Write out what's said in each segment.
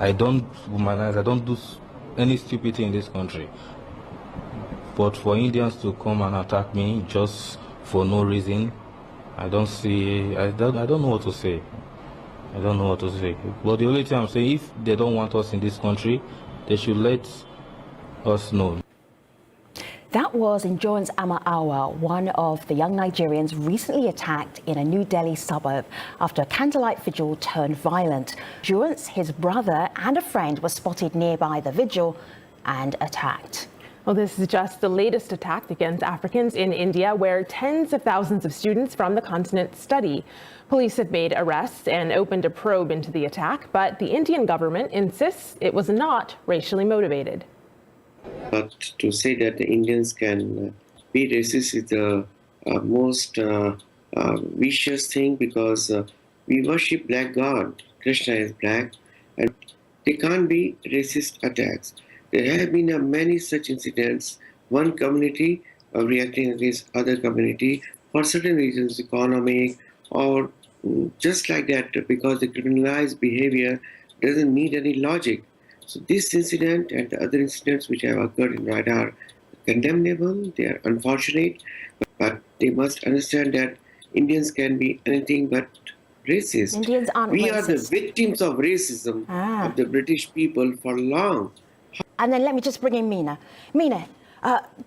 I don't womanize, I don't do any stupid thing in this country. But for Indians to come and attack me just for no reason, I don't know what to say. I don't know what to say. But the only thing I'm saying, if they don't want us in this country, they should let us know. That was Endurance Ama-Awa, one of the young Nigerians recently attacked in a New Delhi suburb after a candlelight vigil turned violent. Endurance, his brother and a friend were spotted nearby the vigil and attacked. Well, this is just the latest attack against Africans in India, where tens of thousands of students from the continent study. Police have made arrests and opened a probe into the attack, but the Indian government insists it was not racially motivated. But to say that the Indians can be racist is the most vicious thing, because we worship black God. Krishna is black, and they can't be racist attacks. There have been many such incidents, one community reacting against other community for certain reasons, economic or just like that, because the criminalized behavior doesn't need any logic. So this incident and the other incidents which have occurred in Rada are condemnable, they are unfortunate, but they must understand that Indians can be anything but racist. Indians aren't we racist. are the victims of racism of the British people for long. And then let me just bring in Meena. Meena,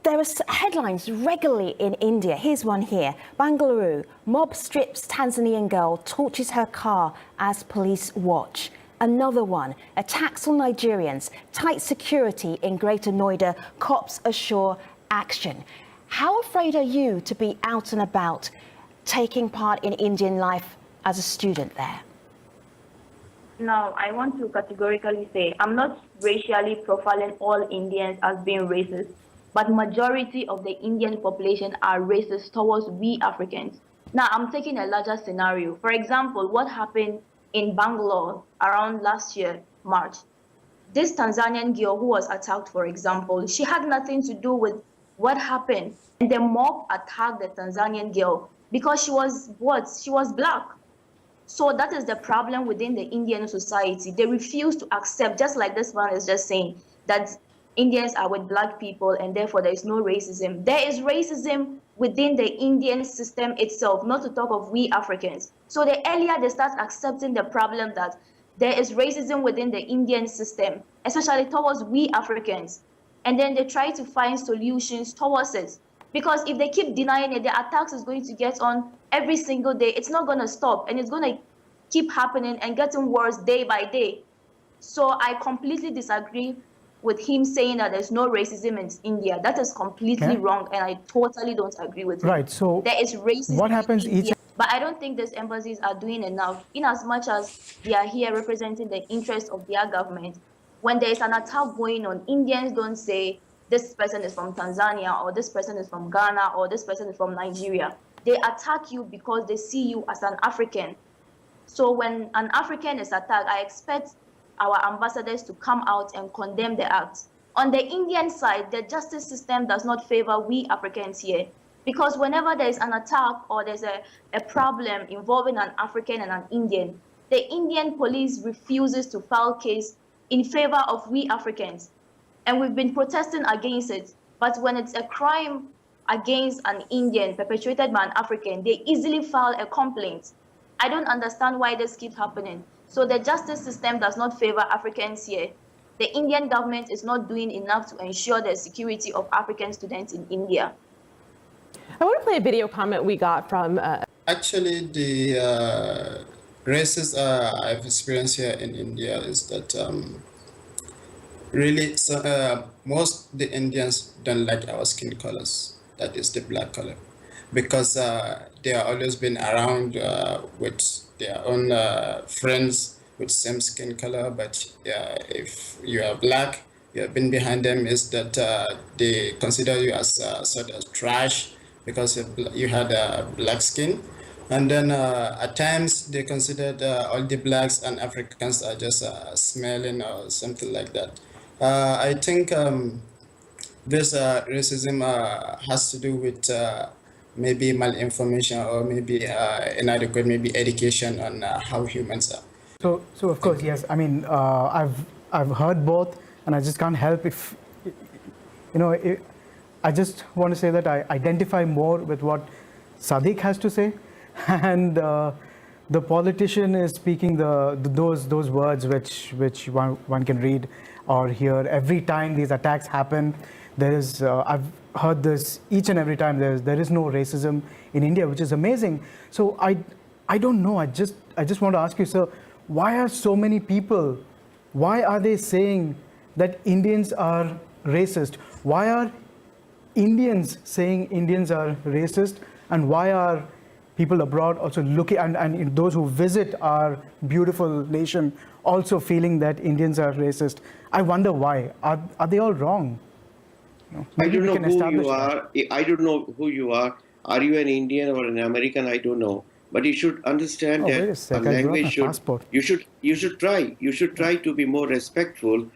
there are headlines regularly in India. Here's one here. Bangalore, mob strips Tanzanian girl, torches her car as police watch. Another one, attacks on Nigerians, tight security in Greater Noida, cops assure action. How afraid are you to be out and about, taking part in Indian life as a student there? Now, I want to categorically say I'm not racially profiling all Indians as being racist, but majority of the Indian population are racist towards we Africans. Now, I'm taking a larger scenario. For example, what happened in Bangalore around last year, March. This Tanzanian girl who was attacked, for example, she had nothing to do with what happened. And the mob attacked the Tanzanian girl because she was what? She was black. So that is the problem within the Indian society. They refuse to accept, just like this one is just saying, that Indians are with black people and therefore there is no racism. There is racism within the Indian system itself, not to talk of we Africans. So the earlier they start accepting the problem that there is racism within the Indian system, especially towards we Africans, and then they try to find solutions towards it. Because if they keep denying it, the attacks is going to get on every single day. It's not going to stop, and it's going to keep happening and getting worse day by day. So I completely disagree with him saying that there's no racism in India. That is completely wrong, and I totally don't agree with him. Right, so there is racism what happens in India, but I don't think these embassies are doing enough, in as much as they are here representing the interests of their government. When there is an attack going on, Indians don't say, this person is from Tanzania, or this person is from Ghana, or this person is from Nigeria. They attack you because they see you as an African. So when an African is attacked, I expect our ambassadors to come out and condemn the act. On the Indian side, the justice system does not favor we Africans here, because whenever there is an attack or there's a problem involving an African and an Indian, the Indian police refuses to file case in favor of we Africans. And we've been protesting against it. But when it's a crime against an Indian perpetrated by an African, they easily file a complaint. I don't understand why this keeps happening. So the justice system does not favor Africans here. The Indian government is not doing enough to ensure the security of African students in India. I want to play a video comment we got from... Actually, the races I've experienced here in India is that really, most the Indians don't like our skin colors, that is the black color, because they are always been around with their own friends with same skin color. But if you are black, you have been behind them, is that they consider you as sort of trash because you had black skin. And then at times they considered all the blacks and Africans are just smelling or something like that. I think this racism has to do with maybe malinformation or maybe inadequate education on how humans are. So of course, yes. I mean, I've heard both, and I just can't help if, I just want to say that I identify more with what Sadiq has to say, and the politician is speaking those words which one can read or hear every time these attacks happen. There is I've heard this each and every time. There is no racism in India, which is amazing. So I don't know. I just want to ask you, sir, why are so many people? Why are they saying that Indians are racist? Why are Indians saying Indians are racist? And why are people abroad also looking, and those who visit our beautiful nation also feeling that Indians are racist? I wonder why. Are they all wrong? I don't know who you are. I don't know who you are. Are you an Indian or an American? I don't know. But you should understand that our language you should try to be more respectful.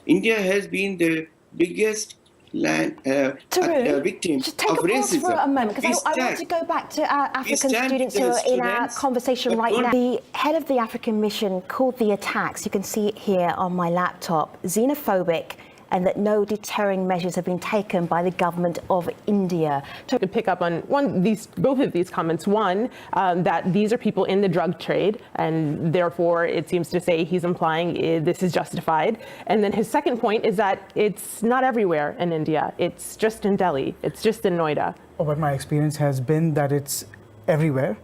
India has been the biggest victim just take of a pause racism. for a moment, because I want to go back to our African students who are in our conversation right now. The head of the African mission called the attacks, you can see it here on my laptop, xenophobic, and that no deterring measures have been taken by the government of India. To pick up on both of these comments. One, that these are people in the drug trade, and therefore it seems to say he's implying this is justified. And then his second point is that it's not everywhere in India. It's just in Delhi. It's just in Noida. But my experience has been that it's everywhere,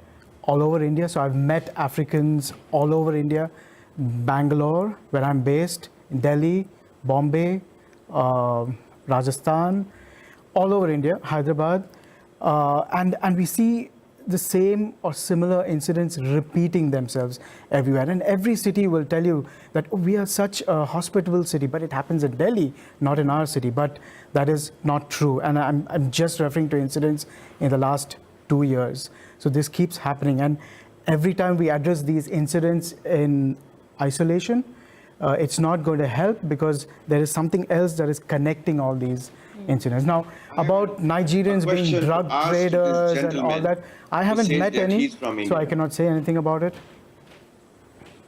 all over India. So I've met Africans all over India, Bangalore, where I'm based, in Delhi, Bombay, Rajasthan, all over India, Hyderabad, and we see the same or similar incidents repeating themselves everywhere. And every city will tell you that we are such a hospitable city, but it happens in Delhi, not in our city. But that is not true. And I'm just referring to incidents in the last 2 years. So this keeps happening. And every time we address these incidents in isolation, it's not going to help, because there is something else that is connecting all these incidents. Now, about Nigerians being drug traders and all that, I haven't met any, so I cannot say anything about it.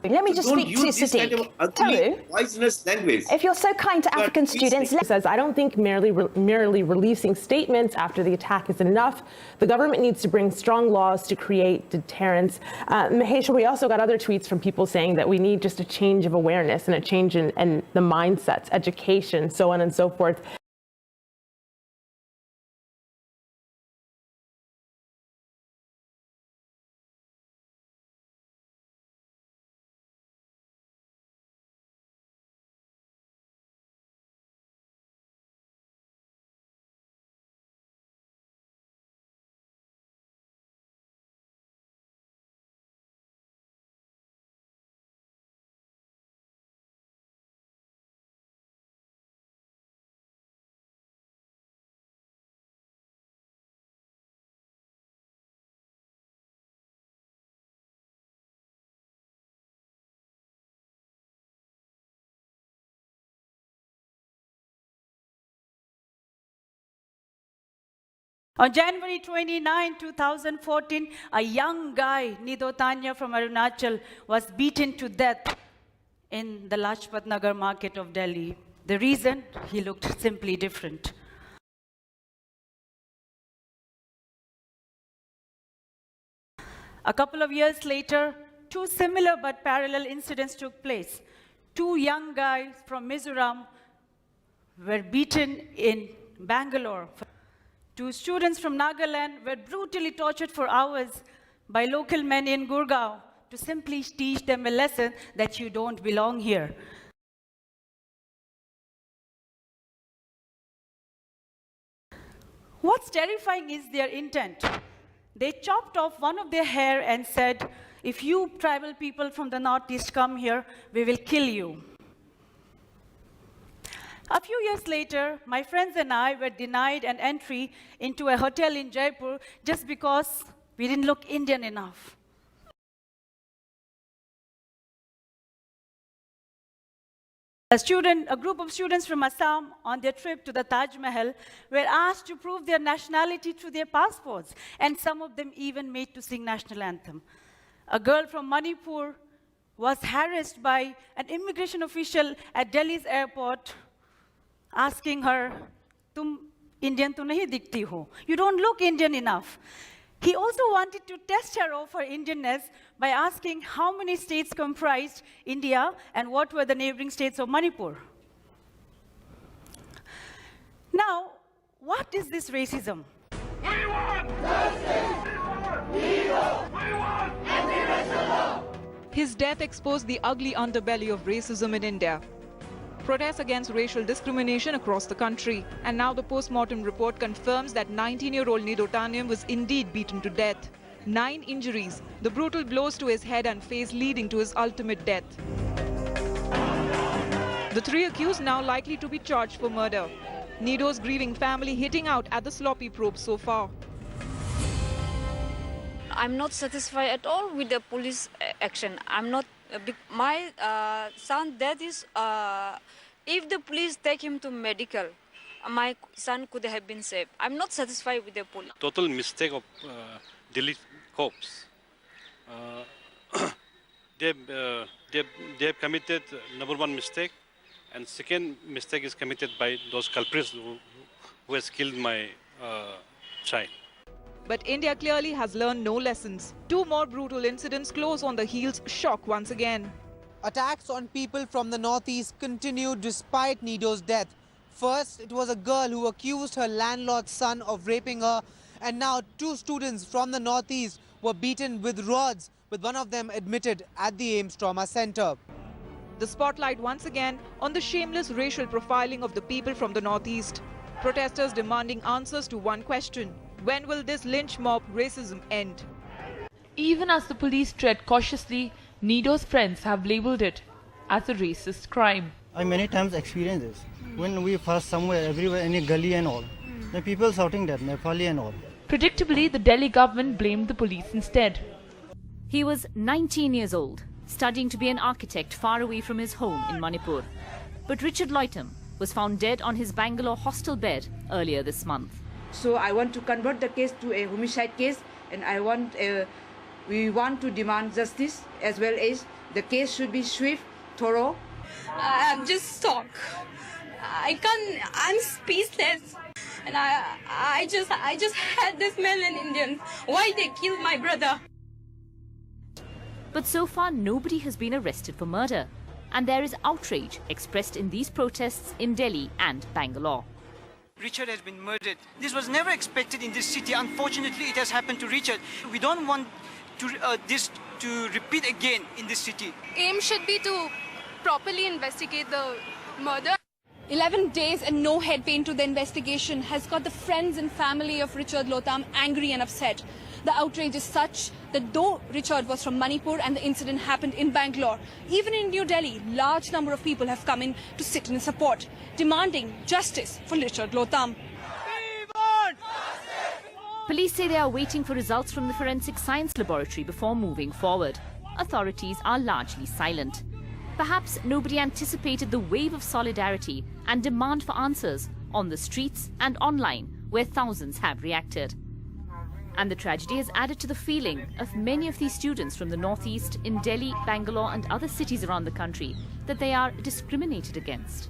Let me just speak to Sadiq. Poisonous language. If you're so kind to African students, He says, I don't think merely releasing statements after the attack is enough. The government needs to bring strong laws to create deterrence. Mahesh, we also got other tweets from people saying that we need just a change of awareness and a change in the mindsets, education, so on and so forth. On January 29, 2014, a young guy, Nido Tanya from Arunachal, was beaten to death in the Lajpat Nagar market of Delhi. The reason? He looked simply different. A couple of years later, two similar but parallel incidents took place. Two young guys from Mizoram were beaten in Bangalore. Two students from Nagaland were brutally tortured for hours by local men in Gurgaon to simply teach them a lesson that you don't belong here. What's terrifying is their intent. They chopped off one of their hair and said, if you tribal people from the Northeast come here, we will kill you. A few years later, my friends and I were denied an entry into a hotel in Jaipur just because we didn't look Indian enough. A group of students from Assam on their trip to the Taj Mahal were asked to prove their nationality through their passports, and some of them even made to sing national anthem. A girl from Manipur was harassed by an immigration official at Delhi's airport, asking her, "Tum Indian to nahi dikhti ho. You don't look Indian enough." He also wanted to test her of her Indianness by asking how many states comprised India and what were the neighboring states of Manipur. Now, what is this racism? We want justice! We want anti-racism! His death exposed the ugly underbelly of racism in India. Protests against racial discrimination across the country. And now the post-mortem report confirms that 19-year-old Nido Taniam was indeed beaten to death. 9 injuries, the brutal blows to his head and face leading to his ultimate death. The 3 accused now likely to be charged for murder. Nido's grieving family hitting out at the sloppy probe so far. I'm not satisfied at all with the police action. I'm not. My son, that is, if the police take him to medical, my son could have been saved. I'm not satisfied with the police. Total mistake of Delhi cops. They've committed number 1 mistake, and second mistake is committed by those culprits who has killed my child. But India clearly has learned no lessons. 2 more brutal incidents close on the heels, shock once again. Attacks on people from the northeast continued despite Nido's death. First, it was a girl who accused her landlord's son of raping her, and now 2 students from the northeast were beaten with rods, with one of them admitted at the AIIMS Trauma Center. The spotlight once again on the shameless racial profiling of the people from the northeast. Protesters demanding answers to one question: when will this lynch mob racism end? Even as the police tread cautiously, Nido's friends have labelled it as a racist crime. I many times experience this. When we pass somewhere, everywhere, any gully and all, the people shouting that, Nepali and all. Predictably, the Delhi government blamed the police instead. He was 19 years old, studying to be an architect far away from his home in Manipur. But Richard Loitam was found dead on his Bangalore hostel bed earlier this month. So I want to convert the case to a homicide case, and we want to demand justice, as well as the case should be swift, thorough. I'm just stuck. I'm speechless. And I just had this million Indians. Why they killed my brother? But so far, nobody has been arrested for murder. And there is outrage expressed in these protests in Delhi and Bangalore. Richard has been murdered. This was never expected in this city. Unfortunately, it has happened to Richard. We don't want this to repeat again in this city. Aim should be to properly investigate the murder. 11 days and no head pain to the investigation has got the friends and family of Richard Loitam angry and upset. The outrage is such that though Richard was from Manipur and the incident happened in Bangalore, even in New Delhi, large number of people have come in to sit in support, demanding justice for Richard Loitam. Police say they are waiting for results from the forensic science laboratory before moving forward. Authorities are largely silent. Perhaps nobody anticipated the wave of solidarity and demand for answers on the streets and online, where thousands have reacted. And the tragedy has added to the feeling of many of these students from the northeast in Delhi, Bangalore and other cities around the country that they are discriminated against.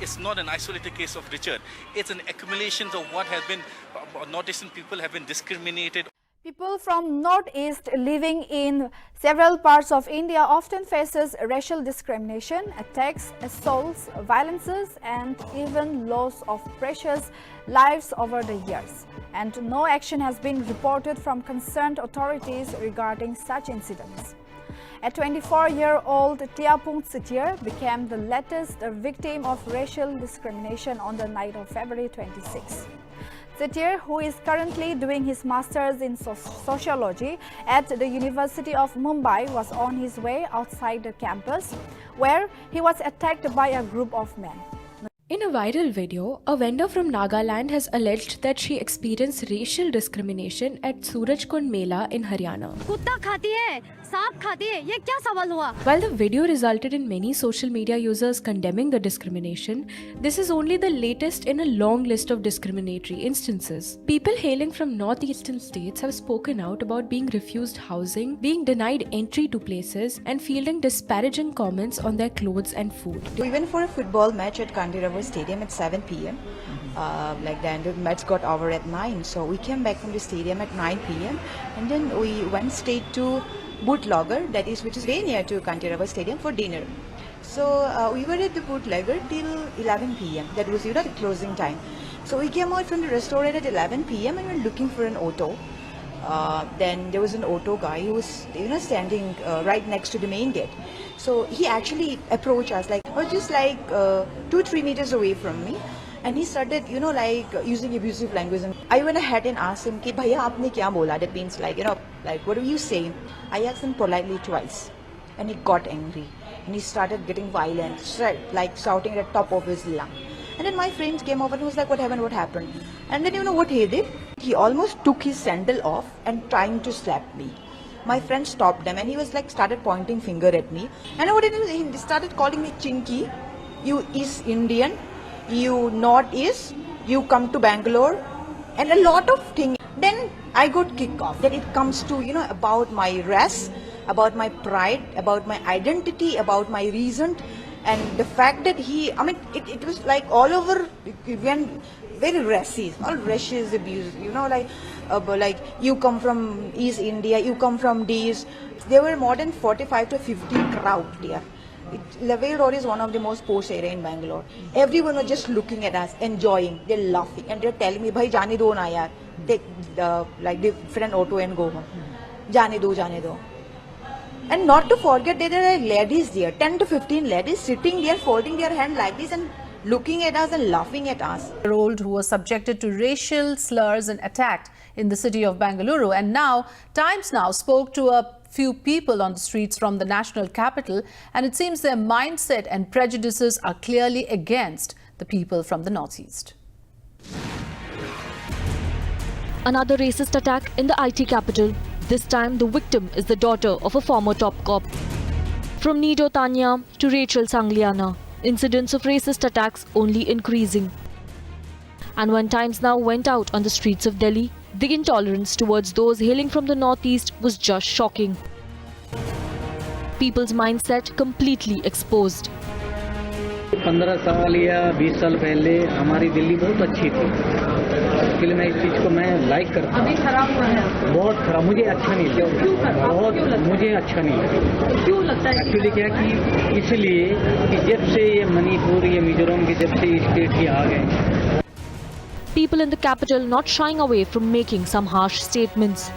It's not an isolated case of Richard. It's an accumulation of what has been, northeastern people have been discriminated. People from Northeast living in several parts of India often faces racial discrimination, attacks, assaults, violences and even loss of precious lives over the years. And no action has been reported from concerned authorities regarding such incidents. A 24-year-old Tiapung Sitir became the latest victim of racial discrimination on the night of February 26. Sitir, who is currently doing his master's in sociology at the University of Mumbai, was on his way outside the campus where he was attacked by a group of men. In a viral video, a vendor from Nagaland has alleged that she experienced racial discrimination at Surajkund Mela in Haryana. कुत्ता खाती है, सांप खाती है, ये क्या सवाल हुआ? While the video resulted in many social media users condemning the discrimination, this is only the latest in a long list of discriminatory instances. People hailing from northeastern states have spoken out about being refused housing, being denied entry to places, and fielding disparaging comments on their clothes and food. We went for a football match at Kandirava Stadium at 7 p.m. Then the match got over at 9. So we came back from the stadium at 9 p.m. and then we went straight to Bootlegger, which is very near to Kandirava Stadium, for dinner. So we were at the Bootlegger till 11 p.m. That was, the closing time. So we came out from the restaurant at 11 p.m. and we were looking for an auto. Then there was an auto guy who was, standing right next to the main gate. So he actually approached us, just 2-3 meters away from me. And he started, using abusive language. And I went ahead and asked him, "Ki bhaiya aapne kya bola?" That means what do you say? I asked him politely twice. And he got angry. And he started getting violent, shouting at the top of his lung. And then my friends came over and was like, "What happened? What happened?" And then you know what he did? He almost took his sandal off and trying to slap me. My friend stopped him and he was started pointing finger at me. And what he did, he started calling me Chinky, you East Indian, you Northeast, you come to Bangalore, and a lot of things. Then I got kicked off. Then it comes to, about my race, about my pride, about my identity, about my reason. And the fact that it was all over, very racist, all racist abuse, you come from East India, you come from these. There were more than 45 to 50 crowd there. Lavelle Road is one of the most posh area in Bangalore. Everyone was just looking at us, enjoying, they're laughing, and they're telling me, "Bhai, jane do na yaar. Take the different auto and go home. Jane do, jane do." And not to forget, there are ladies there, 10 to 15 ladies sitting there, folding their hand like this and looking at us and laughing at us. Year-old who was subjected to racial slurs and attacked in the city of Bengaluru. And now, Times Now spoke to a few people on the streets from the national capital, and it seems their mindset and prejudices are clearly against the people from the northeast. Another racist attack in the IT capital. This time, the victim is the daughter of a former top cop. From Nido Tanya to Rachel Sangliana, incidents of racist attacks only increasing. And when Times Now went out on the streets of Delhi, the intolerance towards those hailing from the northeast was just shocking. People's mindset completely exposed. 15 साल या 20 साल पहले हमारी दिल्ली बहुत अच्छी थी, इसलिए मैं इस चीज़ को मैं लाइक करता हूँ। अभी खराब हुआ है, बहुत खराब, मुझे अच्छा नहीं लगा, क्यों खराब, बहुत मुझे अच्छा नहीं लगा। क्यों लगता है? एक्चुअली क्या कि इसलिए कि जब से ये मणिपुर ये मिजोरम के जब से स्टेट ही आ गए। People in the capital not shying away from making some harsh statements.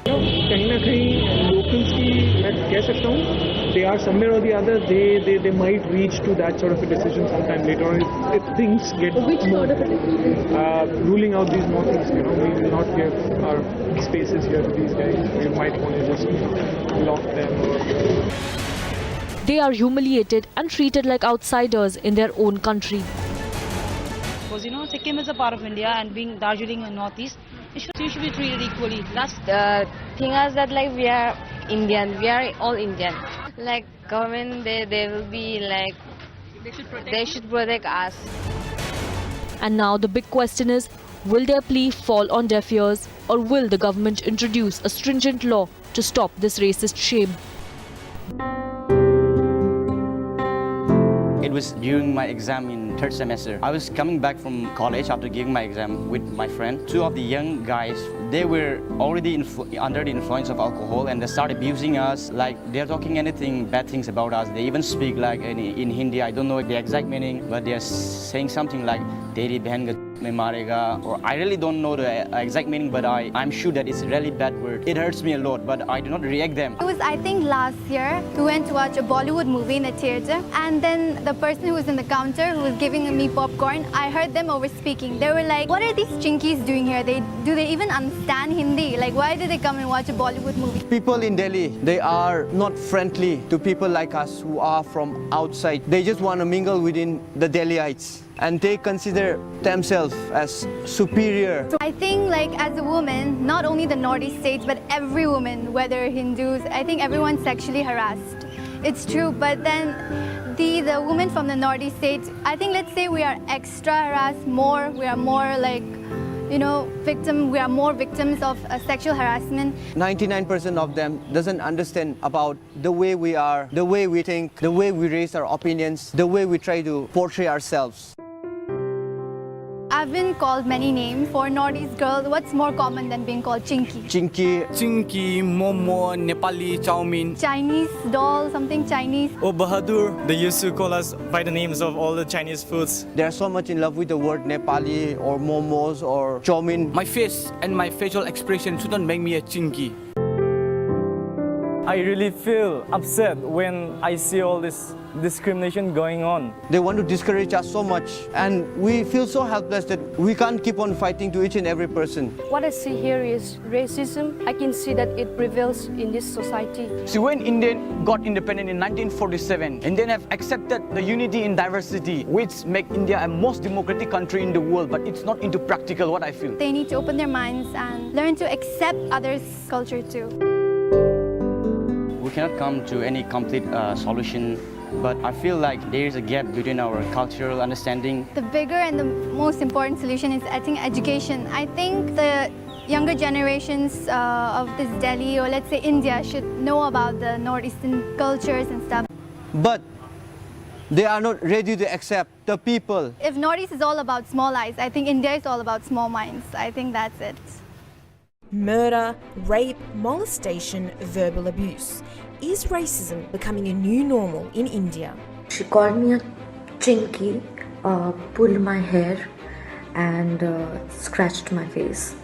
कहीं ना कहीं locals की मैं कह सकता हूँ, they are somewhere or the other they might reach to that sort of a decision sometime later on if things get more. Ruling out these northeast, we will not give our spaces here to these guys. We might want to just lock them. They are humiliated and treated like outsiders in their own country. Because Sikkim is a part of India, and being Darjeeling and Northeast, you should be treated equally. That's the thing is that we are Indian, we are all Indian. Government, they will be they should protect us. And now the big question is, will their plea fall on deaf ears, or will the government introduce a stringent law to stop this racist shame? It was during my exam in 3rd semester. I was coming back from college after giving my exam with my friend. Two of the young guys, they were already under the influence of alcohol, and they started abusing us. They're talking anything, bad things about us. They even speak in Hindi. I don't know the exact meaning, but they're saying something like "Teri behan ka "Me marega," or I really don't know the exact meaning, but I'm sure that it's a really bad word. It hurts me a lot, but I do not react them. It was, I think, last year. We went to watch a Bollywood movie in the theatre, and then the person who was in the counter who was giving me popcorn, I heard them over speaking. They were like, "What are these chinkies doing here? Do they even understand Hindi? Like, why did they come and watch a Bollywood movie?" People in Delhi, they are not friendly to people like us who are from outside. They just want to mingle within the Delhiites, and they consider themselves as superior. I think, like, as a woman, not only the Northeast states, but every woman, whether Hindus, I think everyone's sexually harassed. It's true, but then the women from the Northeast states, I think, let's say we are extra harassed more. We are more like, you know, we are more victims of sexual harassment. 99% of them doesn't understand about the way we are, the way we think, the way we raise our opinions, the way we try to portray ourselves. I've been called many names. For Northeast girls, what's more common than being called chinky? Chinky, momo, Nepali, chowmin. Chinese doll, something Chinese. Oh, Bahadur. They used to call us by the names of all the Chinese foods. They're so much in love with the word Nepali or momos or chowmin. My face and my facial expression shouldn't make me a chinky. I really feel upset when I see all this discrimination going on. They want to discourage us so much, and we feel so helpless that we can't keep on fighting to each and every person. What I see here is racism. I can see that it prevails in this society. See, when India got independent in 1947, Indians have accepted the unity in diversity, which make India a most democratic country in the world, but it's not into practical, what I feel. They need to open their minds and learn to accept others' culture too. We cannot come to any complete solution, but I feel like there is a gap between our cultural understanding. The bigger and the most important solution is, I think, education. I think the younger generations of this Delhi, or let's say India, should know about the Northeastern cultures and stuff. But they are not ready to accept the people. If Northeast is all about small eyes, I think India is all about small minds. I think that's it. Murder, rape, molestation, verbal abuse. Is racism becoming a new normal in India? She called me a chinky, pulled my hair and scratched my face,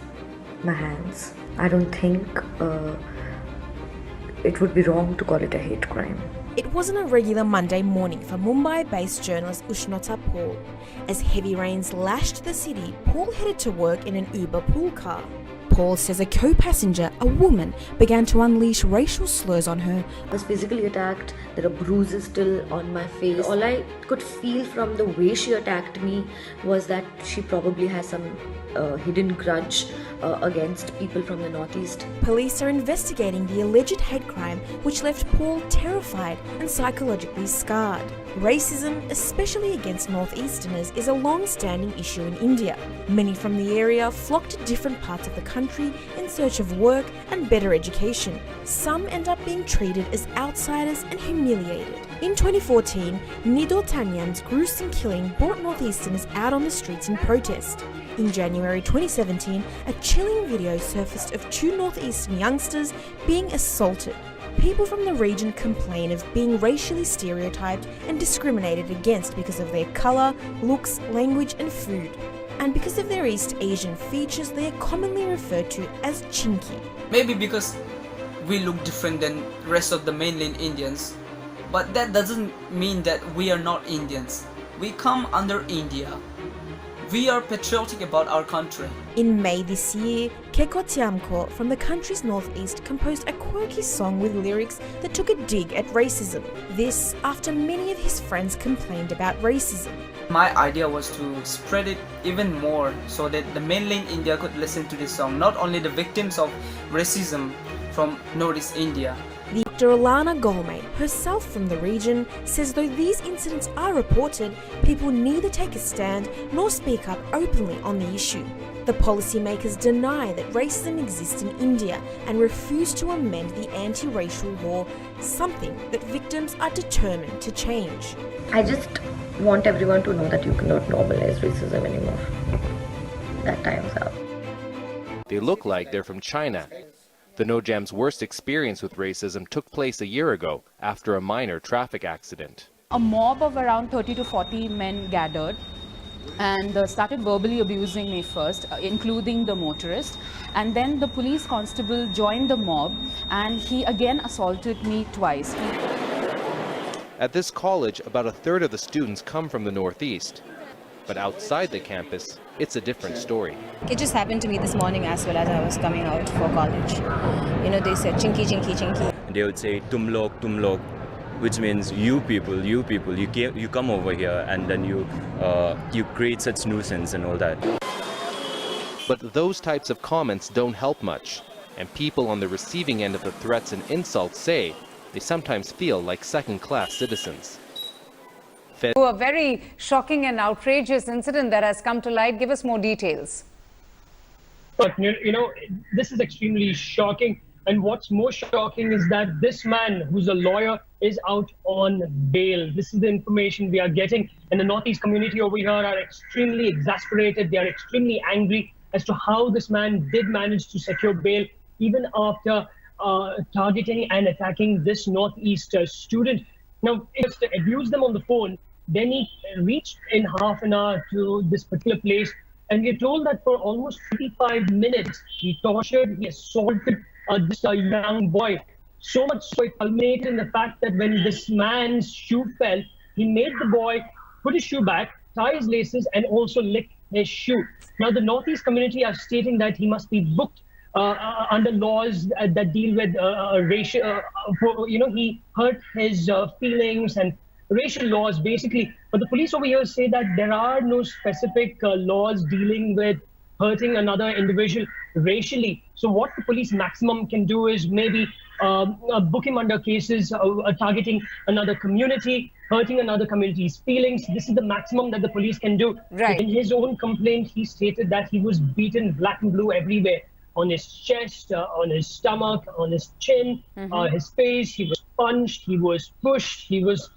my hands. I don't think it would be wrong to call it a hate crime. It wasn't a regular Monday morning for Mumbai-based journalist Ushnota Paul. As heavy rains lashed the city, Paul headed to work in an Uber pool car. Paul says a co-passenger, a woman, began to unleash racial slurs on her. I was physically attacked. There are bruises still on my face. All I could feel from the way she attacked me was that she probably has some hidden grudge against people from the Northeast. Police are investigating the alleged hate crime, which left Paul terrified and psychologically scarred. Racism, especially against Northeasterners, is a long-standing issue in India. Many from the area flock to different parts of the country in search of work and better education. Some end up being treated as outsiders and humiliated. In 2014, Nido Tanyam's gruesome killing brought Northeasterners out on the streets in protest. In January 2017, a chilling video surfaced of two Northeastern youngsters being assaulted. People from the region complain of being racially stereotyped and discriminated against because of their colour, looks, language and food. And because of their East Asian features, they are commonly referred to as chinky. Maybe because we look different than rest of the mainland Indians, but that doesn't mean that we are not Indians. We come under India. We are patriotic about our country. In May this year, Keko Tiamko from the country's northeast composed a quirky song with lyrics that took a dig at racism. This after many of his friends complained about racism. My idea was to spread it even more so that the mainland India could listen to this song, not only the victims of racism from Northeast India. Dr. Alana Golme, herself from the region, says though these incidents are reported, people neither take a stand nor speak up openly on the issue. The policymakers deny that racism exists in India and refuse to amend the anti-racial law, something that victims are determined to change. I just want everyone to know that you cannot normalize racism anymore. That time's up. They look like they're from China. The No-Jam's worst experience with racism took place a year ago after a minor traffic accident. A mob of around 30 to 40 men gathered and started verbally abusing me first, including the motorist. And then the police constable joined the mob and he again assaulted me twice. At this college, about a third of the students come from the Northeast. But outside the campus, it's a different story. It just happened to me this morning as well as I was coming out for college. You know, they said chinky, chinky, chinky. They would say tum log, which means you people, you come over here and then you create such nuisance and all that. But those types of comments don't help much, and people on the receiving end of the threats and insults say they sometimes feel like second-class citizens. A very shocking and outrageous incident that has come to light. Give us more details. But, you know, this is extremely shocking. And what's more shocking is that this man, who's a lawyer, is out on bail. This is the information we are getting. And the Northeast community over here are extremely exasperated. They are extremely angry as to how this man did manage to secure bail, even after targeting and attacking this Northeast student. Now, if to abuse them on the phone, then he reached in half an hour to this particular place. And we're told that for almost 25 minutes, he tortured, he assaulted this young boy. So much so it culminated in the fact that when this man's shoe fell, he made the boy put his shoe back, tie his laces, and also lick his shoe. Now, the Northeast community are stating that he must be booked under laws that deal with racial, he hurt his feelings and racial laws, basically. But the police over here say that there are no specific laws dealing with hurting another individual racially. So what the police maximum can do is maybe book him under cases targeting another community, hurting another community's feelings. This is the maximum that the police can do. Right. In his own complaint, he stated that he was beaten black and blue everywhere. On his chest, on his stomach, on his chin, his face. He was punched, he was pushed, he was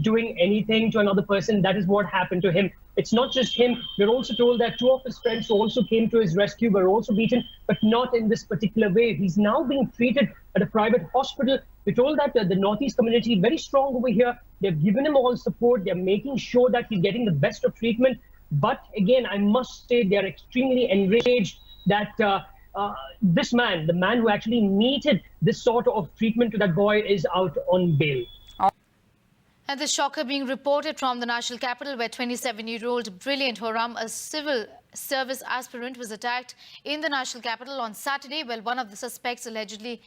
doing anything to another person. That is what happened to him. It's not just him. We're also told that two of his friends who also came to his rescue were also beaten, but not in this particular way. He's now being treated at a private hospital. We're told that the Northeast community is very strong over here. They've given him all support. They're making sure that he's getting the best of treatment. But again, I must say they're extremely enraged that this man, the man who actually needed this sort of treatment to that boy, is out on bail. And the shocker being reported from the national capital, where 27-year-old Brilliant Horam, a civil service aspirant, was attacked in the national capital on Saturday. Well, one of the suspects allegedly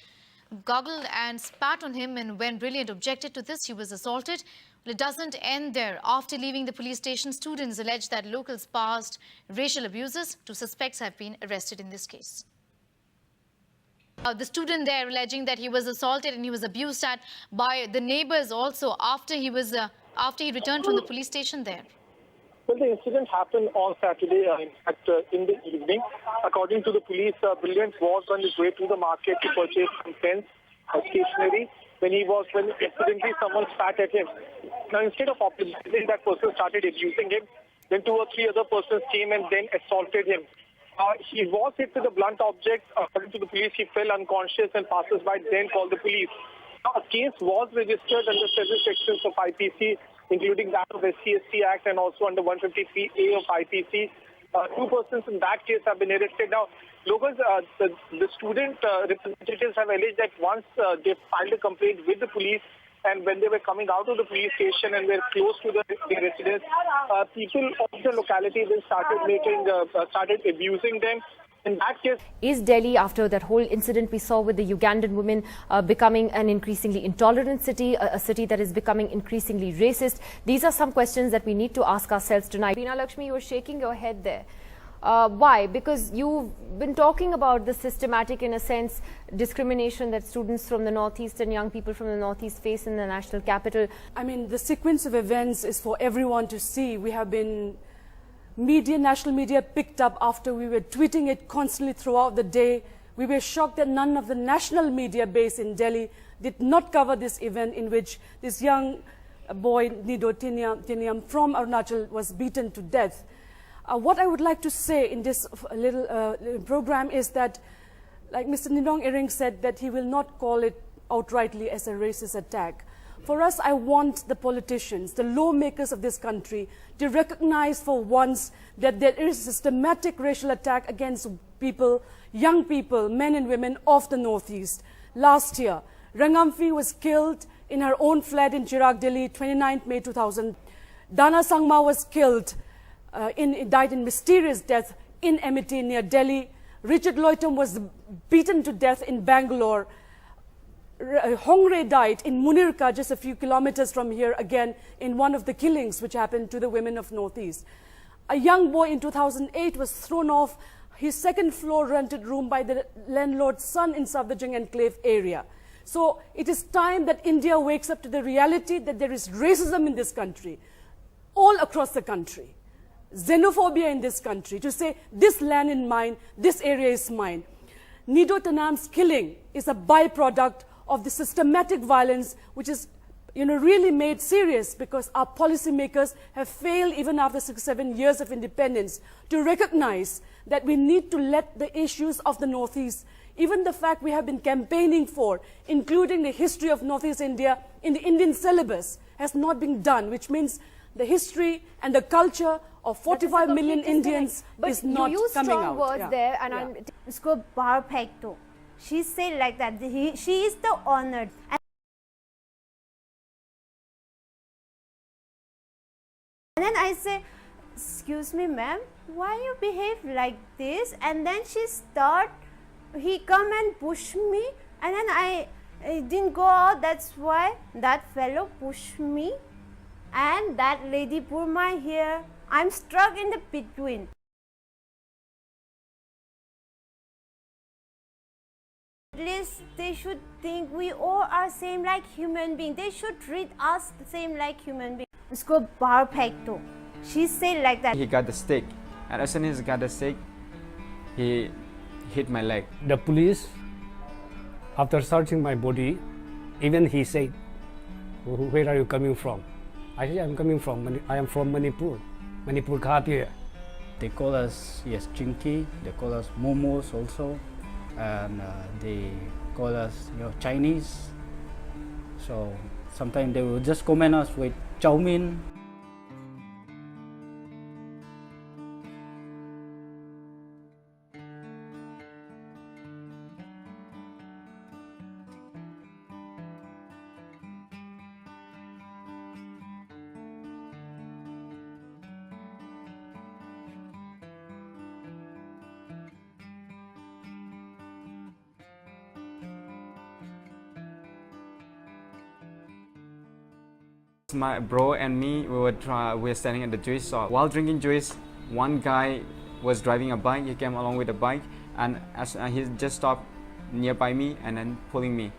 goggled and spat on him, and when Brilliant objected to this, he was assaulted. Well, it doesn't end there. After leaving the police station, students allege that locals passed racial abuses. Two suspects have been arrested in this case. The student there alleging that he was assaulted and he was abused at by the neighbors also after he returned from the police station there. Well, the incident happened on Saturday, in fact, in the evening. According to the police, Brilliant was on his way to the market to purchase some pens, stationery, when incidentally someone spat at him. Now, instead of apologizing, that person started abusing him. Then 2 or 3 other persons came and then assaulted him. He was hit with a blunt object. According to the police, he fell unconscious and passers-by then called the police. Now, a case was registered under several sections of IPC, including that of SC/ST Act and also under 153A of IPC. 2 persons in that case have been arrested. Now, locals, the student representatives have alleged that once they filed a complaint with the police, and when they were coming out of the police station and were close to the residence, people of the locality then started abusing them. In that case, is Delhi, after that whole incident we saw with the Ugandan women, becoming an increasingly intolerant city, a city that is becoming increasingly racist? These are some questions that we need to ask ourselves tonight. Veena Lakshmi, you were shaking your head there. Why? Because you've been talking about the systematic, in a sense, discrimination that students from the Northeast and young people from the Northeast face in the national capital. I mean, the sequence of events is for everyone to see. We have been national media picked up after we were tweeting it constantly throughout the day. We were shocked that none of the national media base in Delhi did not cover this event in which this young boy, Nido Tiniam from Arunachal, was beaten to death. What I would like to say in this little program is that, like Mr. Nidong Iring said, that he will not call it outrightly as a racist attack. For us, I want the politicians, the lawmakers of this country to recognize for once that there is systematic racial attack against people, young people, men and women of the Northeast. Last year, Rangamfi was killed in her own flat in Chirag, Delhi, 29th May 2000. Dana Sangma was killed, died in mysterious death in Amity near Delhi. Richard Loitam was beaten to death in Bangalore. Hongre died in Munirka, just a few kilometers from here, again in one of the killings which happened to the women of Northeast. A young boy in 2008 was thrown off his second-floor rented room by the landlord's son in Safdarjung Enclave area. So it is time that India wakes up to the reality that there is racism in this country, all across the country. Xenophobia in this country, to say this land is mine, this area is mine. Nido Tanam's killing is a byproduct of the systematic violence which is really made serious because our policymakers have failed even after 6-7 years of independence to recognize that we need to let the issues of the Northeast, even the fact we have been campaigning for, including the history of Northeast India in the Indian syllabus, has not been done, which means the history and the culture of 45 million Indians is not you use coming strong out. words there, and I'm usko perfecto. She said like that. She is the honored. And then I say, excuse me, ma'am, why you behave like this? And then he come and push me, and then I didn't go out. That's why that fellow pushed me, and that lady pulled my hair. I'm stuck in the between. At least they should think we all are same like human beings. They should treat us the same like human beings. Usko perfecto. She said like that. He got the stick, and as soon as he got the stick, he hit my leg. The police, after searching my body, even he said, "Where are you coming from?" I said, I am from Manipur. Manipur Khatir. They call us, yes, Chinky. They call us Momos also. And they call us, Chinese. So sometimes they will just comment us with chow mein. My bro and me, we were standing at the juice shop. While drinking juice, one guy was driving a bike. He came along with a bike, and he just stopped nearby me and then pulling me.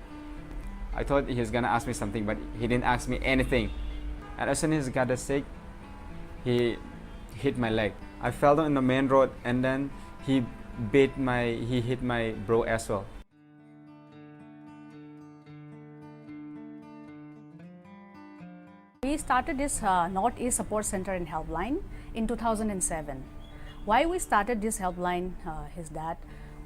I thought he was gonna ask me something, but he didn't ask me anything. And as soon as he got the stick, he hit my leg. I fell down in the main road, and then he hit my bro as well. We started this Northeast Support Center and Helpline in 2007. Why we started this helpline is that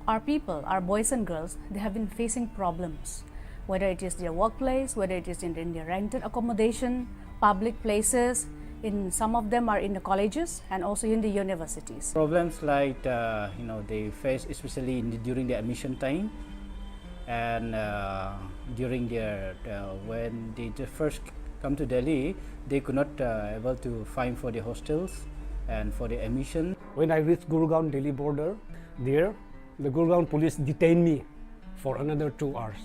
our people, our boys and girls, they have been facing problems, whether it is their workplace, whether it is in their rented accommodation, public places. In some of them are in the colleges and also in the universities. Problems like they face, especially during the admission time, and during their when they first come to Delhi, they could not able to find for the hostels and for the admission. When I reached Gurgaon Delhi border, there the Gurgaon police detained me for another 2 hours.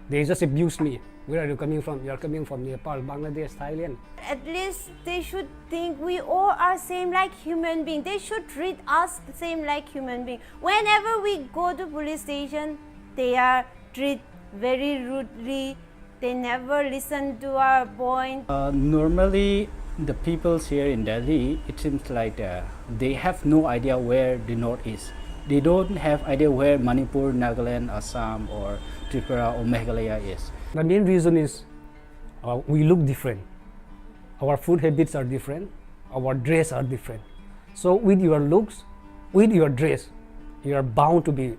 They just abused me. Where are you coming from? You are coming from Nepal, Bangladesh, Thailand. At least they should think we all are same like human beings. They should treat us the same like human beings. Whenever we go to police station, they are treated very rudely. They never listen to our point. Normally, the peoples here in Delhi, it seems like they have no idea where the north is. They don't have idea where Manipur, Nagaland, Assam, or Tripura or Meghalaya is. The main reason is we look different. Our food habits are different. Our dress are different. So with your looks, with your dress, you are bound to be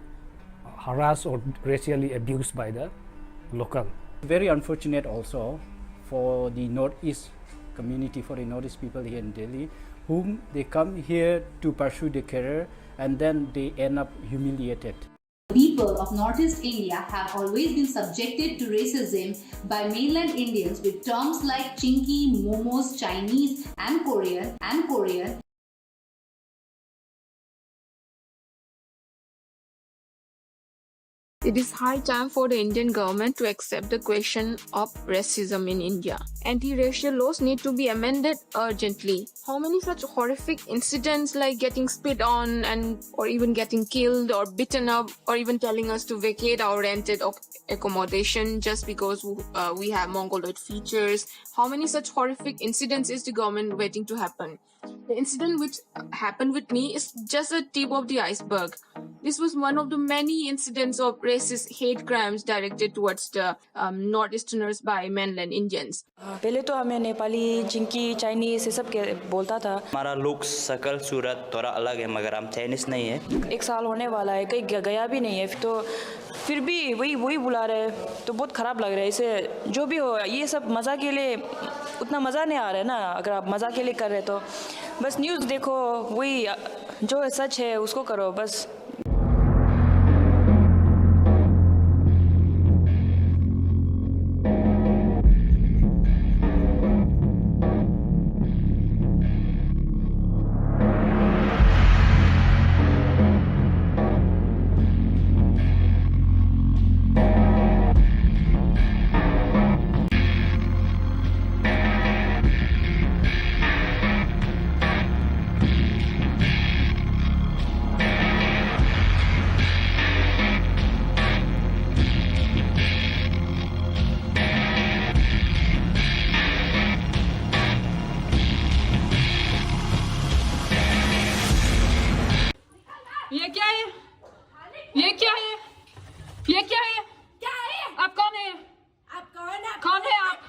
harassed or racially abused by the local. Very unfortunate also for the Northeast community, for the Northeast people here in Delhi, whom they come here to pursue their career and then they end up humiliated. People of Northeast India have always been subjected to racism by mainland Indians with terms like Chinky, Momos, Chinese and Korean. It is high time for the Indian government to accept the question of racism in India. Anti-racial laws need to be amended urgently. How many such horrific incidents like getting spit on or even getting killed or beaten up or even telling us to vacate our rented accommodation just because we have mongoloid features? How many such horrific incidents is the government waiting to happen? The incident which happened with me is just a tip of the iceberg. This was one of the many incidents of racist hate crimes directed towards the Northeasterners by mainland Indians. पहले तो हमें Nepali, Chinki, Chinese ये सब बोलता था. हमारा look, शकल, सूरत थोड़ा अलग है मगर हम चाइनीज नहीं है. 1 साल होने वाला है, कहीं गया भी नहीं है, तो फिर भी वही बुला रहे तो बहुत खराब लग रहा है. इसे जो भी हो ये सब मज़ा के लिए उतना मज़ा नहीं आ रहा है ना. अगर आप मज़ा के लिए कर रहे तो बस न्यूज़ देखो, वही जो सच है उसको करो बस. ये क्या है? ये क्या है? ये क्या है? क्या है? आप कौन है? आप कौन है आप?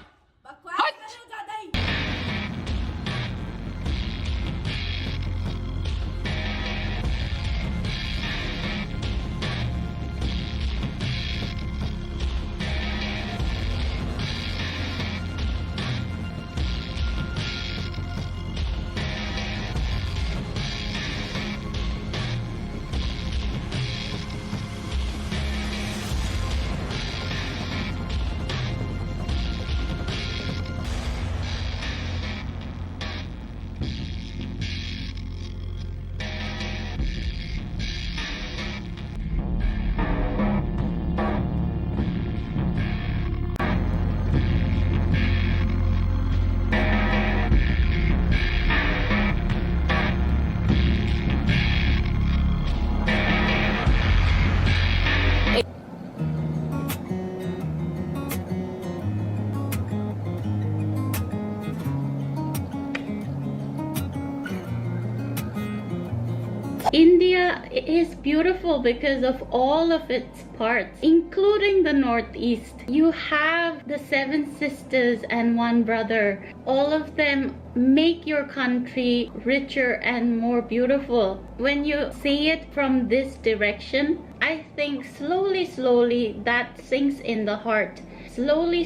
India is beautiful because of all of its parts, including the Northeast. You have the 7 sisters and 1 brother. All of them make your country richer and more beautiful. When you see it from this direction, I think slowly that sinks in the heart. Slowly,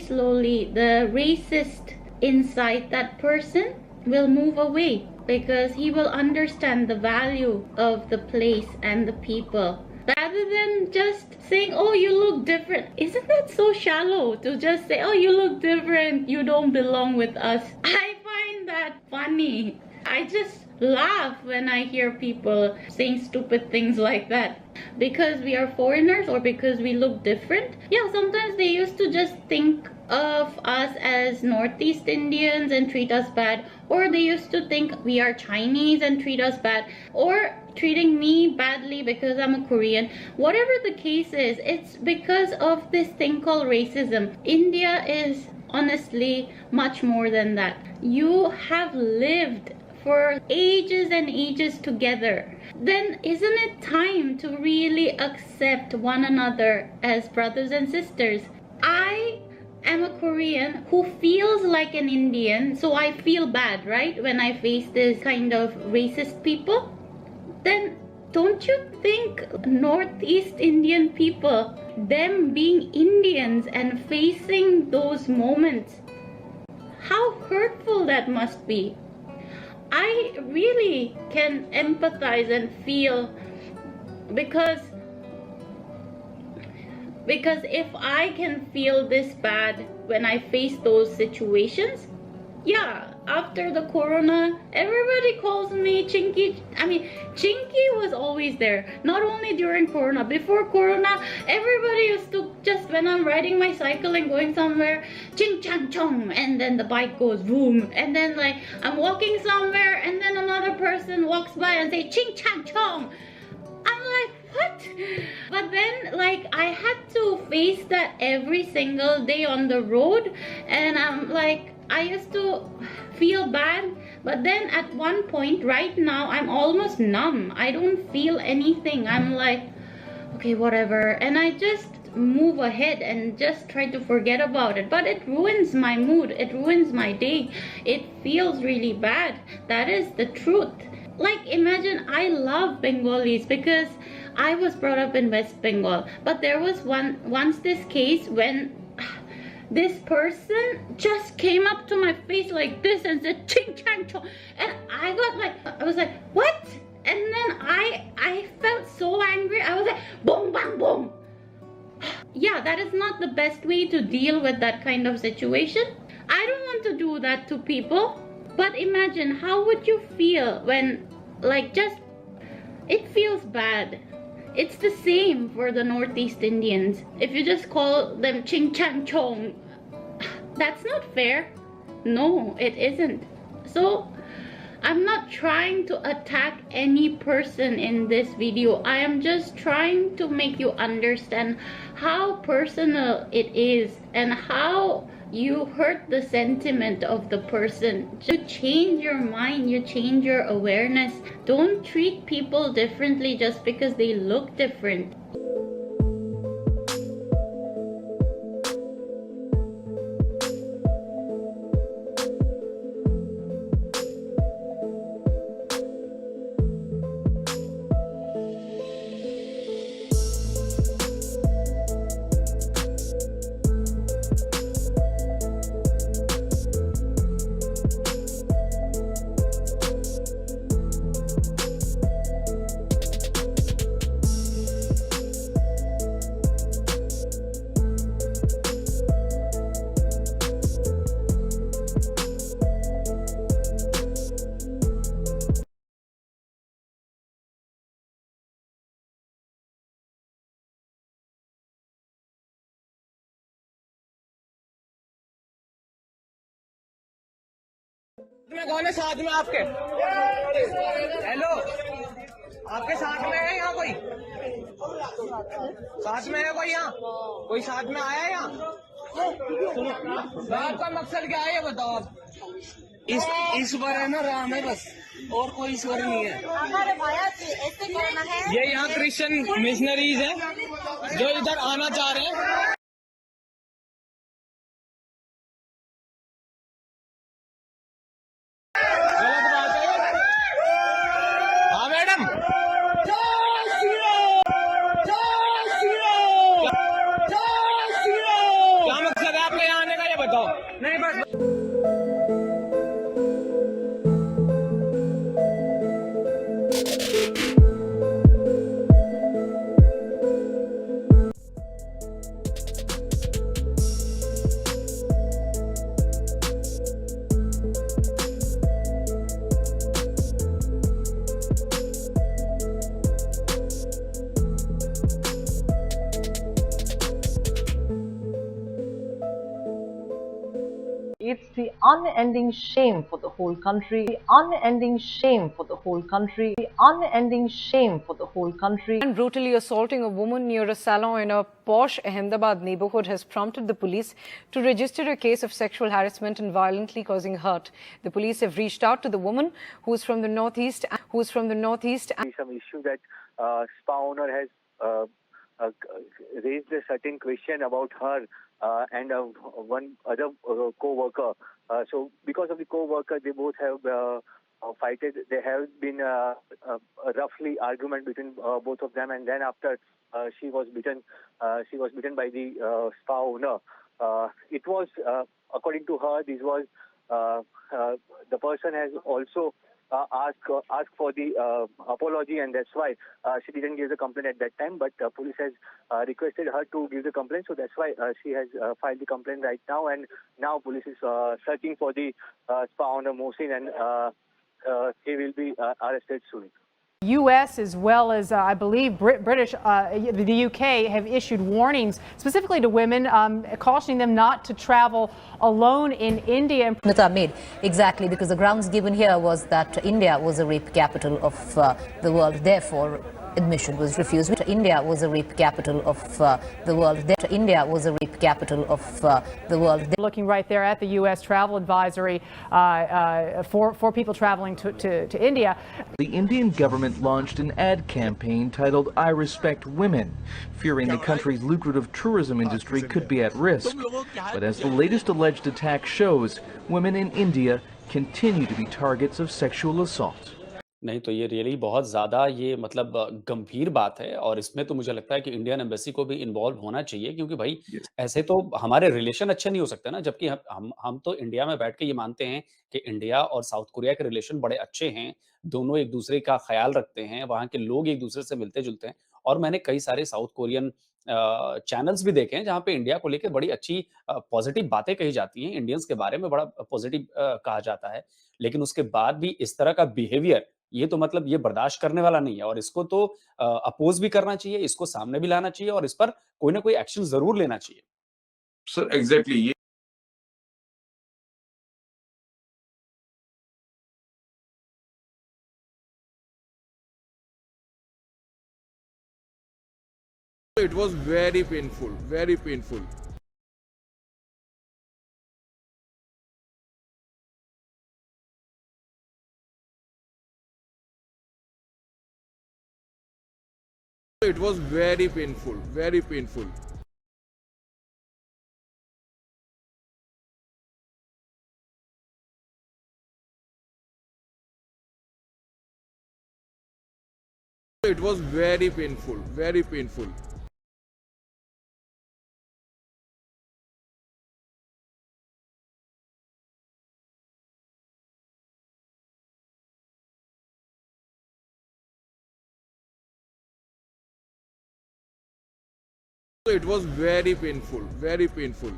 the racist inside that person will move away, because he will understand the value of the place and the people. Rather than just saying, oh, you look different. Isn't that so shallow to just say, oh, you look different, you don't belong with us? I find that funny. I just laugh when I hear people saying stupid things like that. Because we are foreigners or because we look different. Yeah, sometimes they used to just think of us as Northeast Indians and treat us bad, or they used to think we are Chinese and treat us bad, or treating me badly because I'm a Korean. Whatever the case is, it's because of this thing called racism. India is honestly much more than that. You have lived for ages and ages together. Then isn't it time to really accept one another as brothers and sisters? I am a Korean who feels like an Indian, so I feel bad, right, when I face this kind of racist people. Then don't you think Northeast Indian people, them being Indians and facing those moments, how hurtful that must be. I really can empathize and feel because if I can feel this bad when I face those situations, yeah, after the corona, everybody calls me Chinky. I mean, Chinky was always there. Not only during corona, before corona, everybody used to just, when I'm riding my cycle and going somewhere, ching chang chong, and then the bike goes boom. And then like I'm walking somewhere and then another person walks by and say ching chang chong. I'm like, what? But then like I had to face that every single day on the road, and I'm like, I used to feel bad, but then at one point right now I'm almost numb. I don't feel anything. I'm like, okay, whatever, and I just move ahead and just try to forget about it. But it ruins my mood, it ruins my day, it feels really bad. That is the truth. Like, imagine, I love Bengalis because I was brought up in West Bengal, but there was once this case when this person just came up to my face like this and said ching chang chong, and I was like, what? And then I felt so angry. I was like, boom bang boom. Yeah, that is not the best way to deal with that kind of situation. I don't want to do that to people. But imagine, how would you feel when, like, just, it feels bad. It's the same for the Northeast Indians. If you just call them ching chang chong, that's not fair. No, it isn't. So, I'm not trying to attack any person in this video. I am just trying to make you understand how personal it is and how you hurt the sentiment of the person. You change your mind, you change your awareness. Don't treat people differently just because they look different. में कौन है साथ में आपके? Hello, आपके साथ में है यहाँ कोई? साथ में है कोई यहाँ? कोई साथ में आया है यहाँ? आपका मकसद क्या है ये बताओ आप? ईश्वर है ना, राम है बस, और कोई ईश्वर नहीं है। ये यहाँ क्रिश्चियन मिशनरीज हैं जो इधर आना चाह रहे हैं। It's the unending shame for the whole country, the unending shame for the whole country, the unending shame for the whole country. And brutally assaulting a woman near a salon in a posh Ahmedabad neighborhood has prompted the police to register a case of sexual harassment and violently causing hurt. The police have reached out to the woman who is from the northeast. Some issue that spa owner has raised a certain question about her and one other co-worker. So because of the co-worker, they both have fighted. There have been a roughly argument between both of them, and then after she was beaten by the spa owner. It was, according to her, this was the person has also asked for the apology, and that's why she didn't give the complaint at that time. But police has requested her to give the complaint, so that's why she has filed the complaint right now. And now police is searching for the spa owner Mohsin, and he will be arrested soon. U.S. as well as, I believe, British, the U.K. have issued warnings specifically to women, cautioning them not to travel alone in India. Made exactly because the grounds given here was that India was a rape capital of the world. Therefore, admission was refused. India was a rape capital of the world. India was a rape capital of the world. Looking right there at the U.S. travel advisory for people traveling to India. The Indian government launched an ad campaign titled "I Respect Women," fearing the country's lucrative tourism industry could be at risk. But as the latest alleged attack shows, women in India continue to be targets of sexual assault. नहीं तो ये really बहुत ज़्यादा ये मतलब गंभीर बात है और इसमें तो मुझे लगता है कि इंडियन एम्बेसी को भी इन्वॉल्व होना चाहिए क्योंकि भाई ऐसे तो हमारे रिलेशन अच्छे नहीं हो सकते ना जबकि हम तो इंडिया में बैठ के ये मानते हैं कि इंडिया और साउथ कोरिया के रिलेशन बड़े अच्छे हैं, दोनों एक दूसरे का ख्याल रखते हैं, वहाँ के लोग एक दूसरे से मिलते जुलते हैं और मैंने कई सारे साउथ कोरियन चैनल्स भी देखे हैं जहाँ पे इंडिया को लेकर बड़ी अच्छी पॉजिटिव बातें कही जाती हैं, इंडियंस के बारे में बड़ा पॉजिटिव कहा जाता है, लेकिन उसके बाद भी इस तरह का बिहेवियर ये तो मतलब ये बर्दाश्त करने वाला नहीं है और इसको तो अपोज भी करना चाहिए, इसको सामने भी लाना चाहिए और इस पर कोई ना कोई एक्शन जरूर लेना चाहिए। सर एग्जैक्टली ये It was very painful, very painful. It was very painful, very painful. It was very painful, very painful. It was very painful, very painful.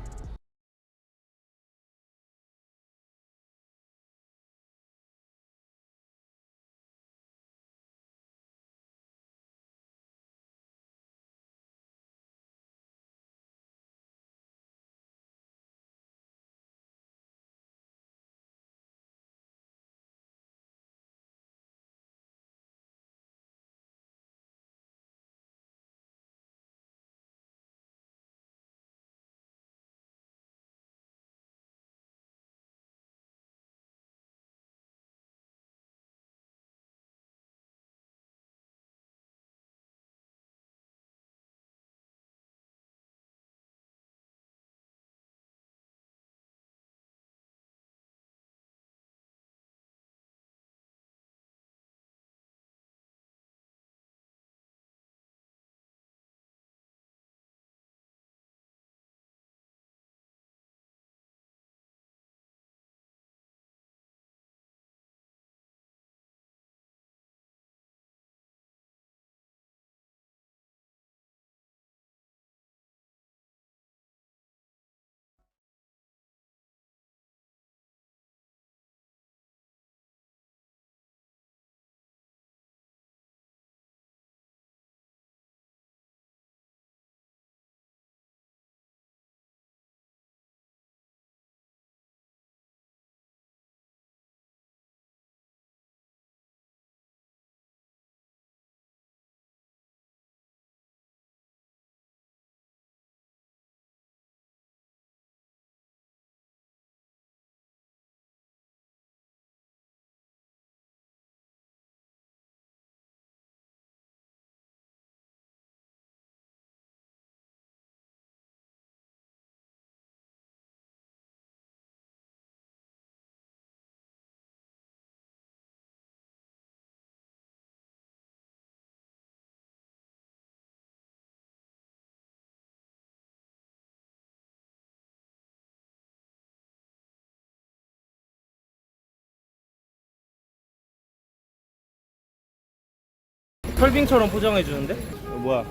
컬빙처럼 포장해 주는데? 뭐야?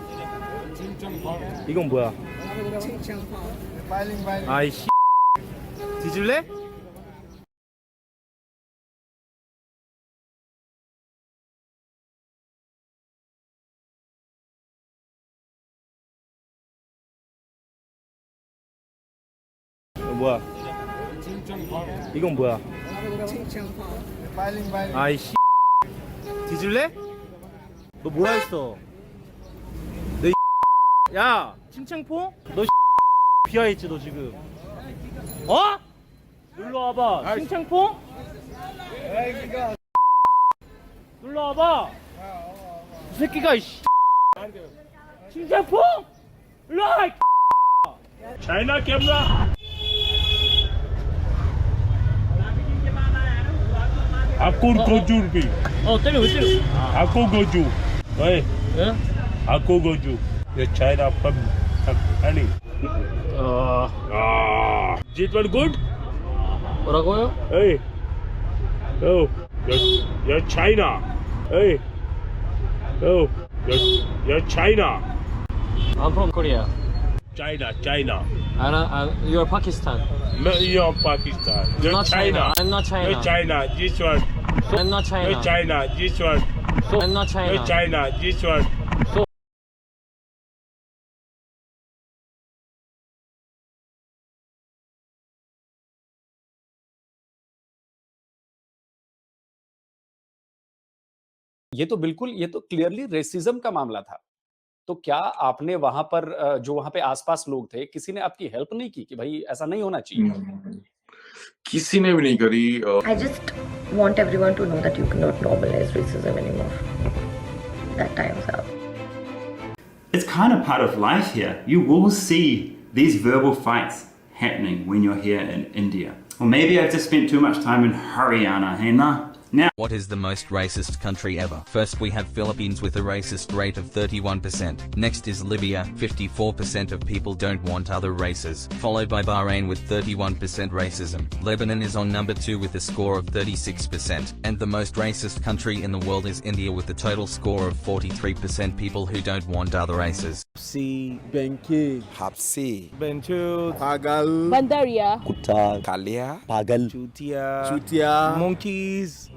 이건 뭐야? 아이씨. 뒤질래? 뭐야? 이건 뭐야? 아이씨. 뒤질래? 너 뭐라 했어? 너 야, 칭찬포? 너 비하했지 너 지금? 어? 놀러 와봐. 칭찬포? 놀러 와봐. 이 새끼가 이씨. 칭찬포? 놀러 와. China camera. Aku goju pi. 때려 왜 때려? Aku goju. Oi. 예? Aku goju. The China pump. Ani. It was good. 뭐라고요? Hey. Oh. You're China. Hey. Oh. You're China. I'm from Korea. China. And you're Pakistan. No, you're Pakistan. You're not China. I'm not China. You're China. This one. I'm not China. You're China. This one. I'm not China. You're China. This one. ये तो clearly racism का मामला था। तो क्या आपने वहां पर जो वहां पे आसपास लोग थे, किसी ने आपकी हेल्प नहीं की कि भाई ऐसा नहीं होना चाहिए? किसी ने भी नहीं करी। I just want everyone to know that you cannot normalize racism anymore. That time's up. It's kind of part of life here. You will see these verbal fights happening when you're here in India. Or maybe I've just spent too much time in Haryana, hey nah? Now, what is the most racist country ever? First we have Philippines with a racist rate of 31%. Next is Libya, 54% of people don't want other races. Followed by Bahrain with 31% racism. Lebanon is on number 2 with a score of 36%. And the most racist country in the world is India with a total score of 43% people who don't want other races. Hapsi, Benki, Hapsi, Benchu, Pagal, Bandaria, Kuta, Kalia, Pagal, Chutia, Monkeys.